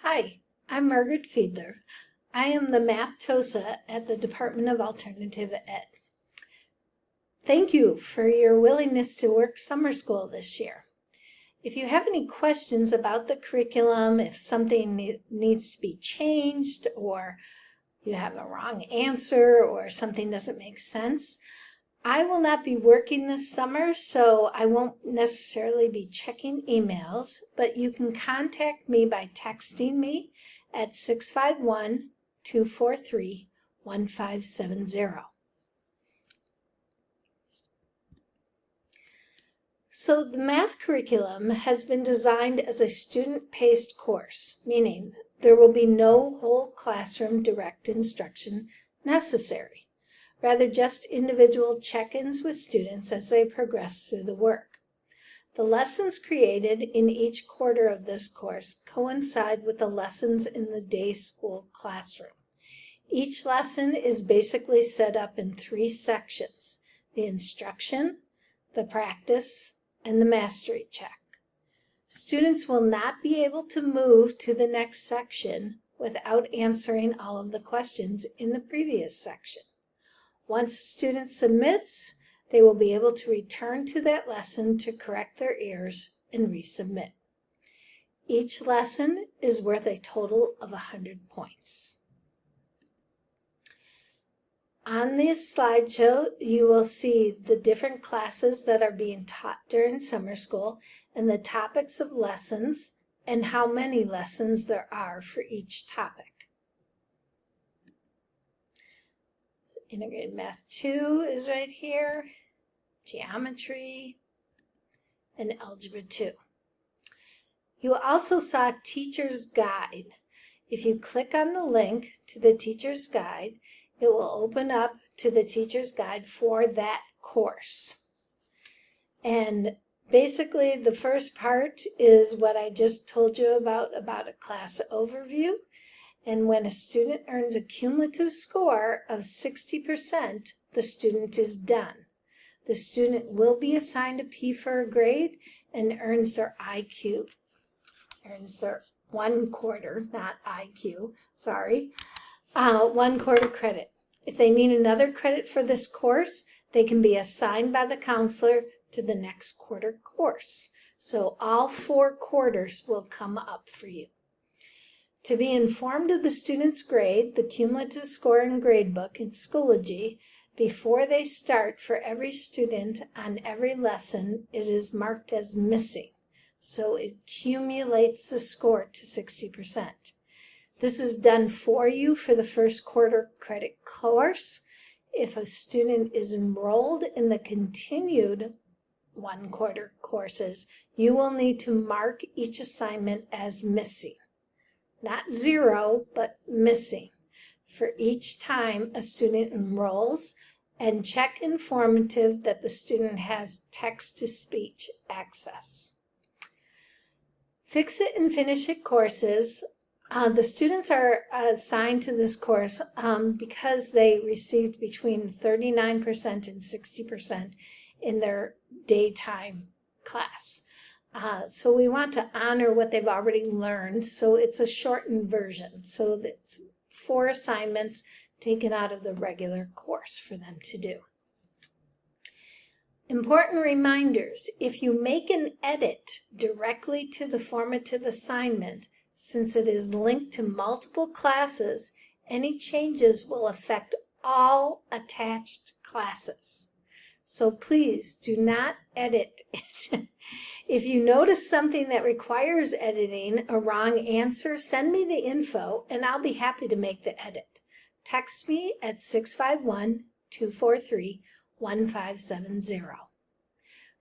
Hi, I'm Margaret Fiedler. I am the Math TOSA at the Department of Alternative Ed. Thank you for your willingness to work summer school this year. If you have any questions about the curriculum, if something needs to be changed, or you have a wrong answer, or something doesn't make sense, I will not be working this summer, so I won't necessarily be checking emails, but you can contact me by texting me at 651-243-1570. So the math curriculum has been designed as a student-paced course, meaning there will be no whole classroom direct instruction necessary. Rather, just individual check-ins with students as they progress through the work. The lessons created in each quarter of this course coincide with the lessons in the day school classroom. Each lesson is basically set up in 3 sections: the instruction, the practice, and the mastery check. Students will not be able to move to the next section without answering all of the questions in the previous section. Once a student submits, they will be able to return to that lesson to correct their errors and resubmit. Each lesson is worth a total of 100 points. On this slideshow, you will see the different classes that are being taught during summer school and the topics of lessons and how many lessons there are for each topic. So Integrated Math 2 is right here, Geometry, and Algebra 2. You also saw Teacher's Guide. If you click on the link to the Teacher's Guide, it will open up to the Teacher's Guide for that course. And basically, the first part is what I just told you about a class overview. And when a student earns a cumulative score of 60%, the student is done. The student will be assigned a P for a grade and earns their IQ, earns their 1 quarter, not IQ, sorry, 1 quarter credit. If they need another credit for this course, they can be assigned by the counselor to the next quarter course. So all 4 quarters will come up for you. To be informed of the student's grade, the cumulative score and gradebook in Schoology, before they start for every student on every lesson, it is marked as missing. So it accumulates the score to 60%. This is done for you for the first quarter credit course. If a student is enrolled in the continued 1 quarter courses, you will need to mark each assignment as missing. Not 0, but missing for each time a student enrolls, and check informative that the student has text-to-speech access. Fix It and Finish It courses. The students are assigned to this course because they received between 39% and 60% in their daytime class. So we want to honor what they've already learned, so it's a shortened version. So it's 4 assignments taken out of the regular course for them to do. Important reminders: if you make an edit directly to the formative assignment, since it is linked to multiple classes, any changes will affect all attached classes. So please do not edit it. If you notice something that requires editing, a wrong answer, send me the info and I'll be happy to make the edit. Text me at 651-243-1570.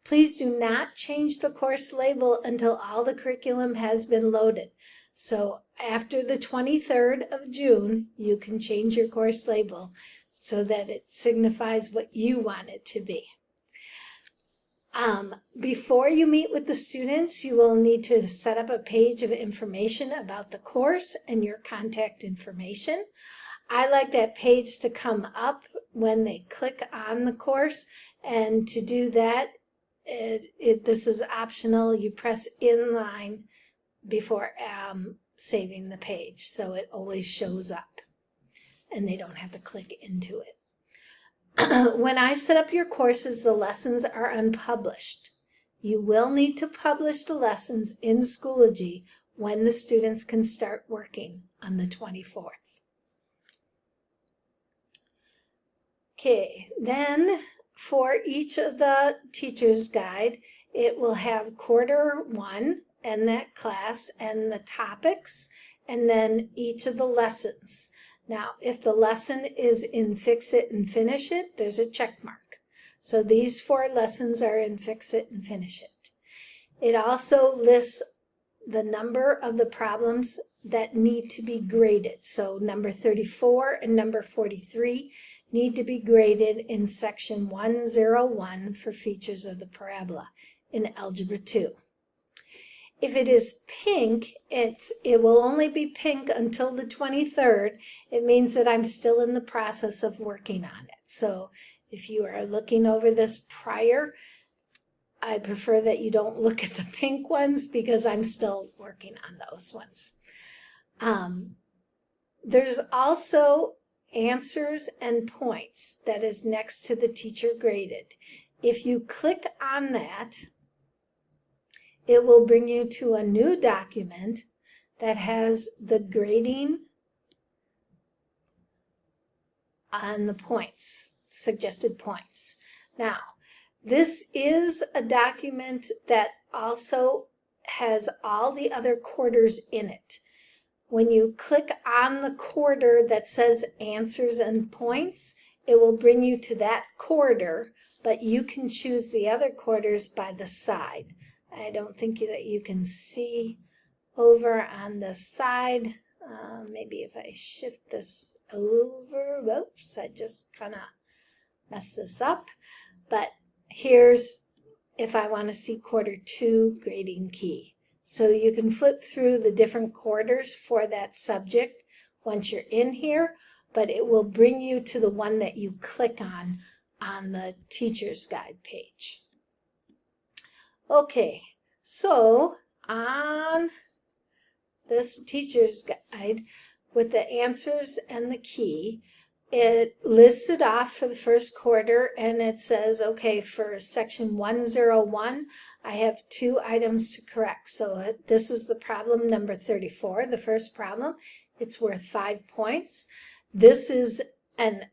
Please do not change the course label until all the curriculum has been loaded. So after the 23rd of June, you can change your course label so that it signifies what you want it to be. Before you meet with the students, you will need to set up a page of information about the course and your contact information. I like that page to come up when they click on the course, and to do that, this is optional. You press inline before saving the page, so it always shows up and they don't have to click into it. When I set up your courses, the lessons are unpublished. You will need to publish the lessons in Schoology when the students can start working on the 24th. Okay, then for each of the teacher's guide, it will have quarter 1 and that class and the topics, and then each of the lessons. Now, if the lesson is in Fix It and Finish It, there's a check mark. So these 4 lessons are in Fix It and Finish It. It also lists the number of the problems that need to be graded. So number 34 and number 43 need to be graded in section 101 for features of the parabola in Algebra 2. If it is pink, it will only be pink until the 23rd. It means that I'm still in the process of working on it. So if you are looking over this prior, I prefer that you don't look at the pink ones because I'm still working on those ones. There's also answers and points that is next to the teacher graded. If you click on that, it will bring you to a new document that has the grading on the points, suggested points. Now, this is a document that also has all the other quarters in it. When you click on the quarter that says answers and points, it will bring you to that quarter, but you can choose the other quarters by the side. I don't think that you can see over on the side. Maybe if I shift this over, whoops, I just kind of messed this up. But here's if I want to see quarter 2 grading key. So you can flip through the different quarters for that subject once you're in here, but it will bring you to the one that you click on the teacher's guide page. Okay, so on this teacher's guide with the answers and the key, it lists it off for the first quarter and it says, okay, for section 101, I have 2 items to correct. So this is the problem number 34, the first problem. It's worth 5 points. This is an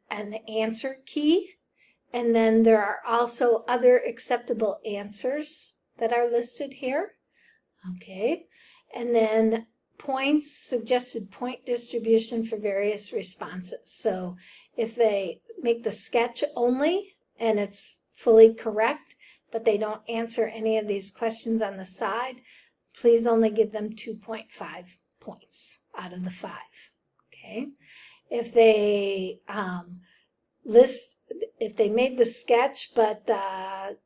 answer key. And then there are also other acceptable answers that are listed here. Okay. And then points, suggested point distribution for various responses. So if they make the sketch only and it's fully correct, but they don't answer any of these questions on the side, please only give them 2.5 points out of the 5. Okay. If they if they made the sketch, but the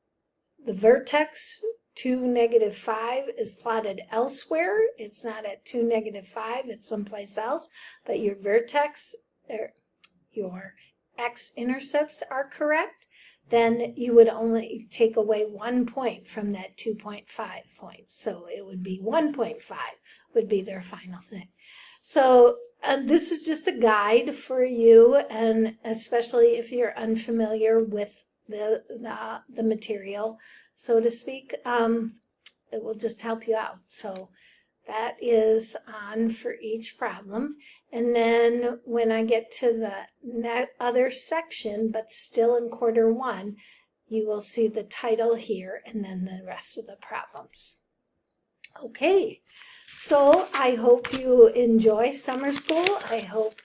vertex 2, -5 is plotted elsewhere. It's not at 2, -5, it's someplace else, but your vertex, your x-intercepts are correct, then you would only take away 1 point from that 2.5 points. So it would be 1.5 would be their final thing. So this is just a guide for you, and especially if you're unfamiliar with the material, so to speak, it will just help you out. So that is on for each problem. And then when I get to the other section, but still in quarter 1, you will see the title here and then the rest of the problems. Okay, so I hope you enjoy summer school. I hope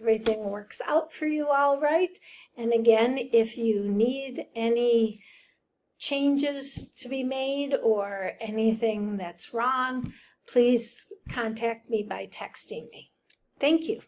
everything works out for you all right. And again, if you need any changes to be made or anything that's wrong, please contact me by texting me. Thank you.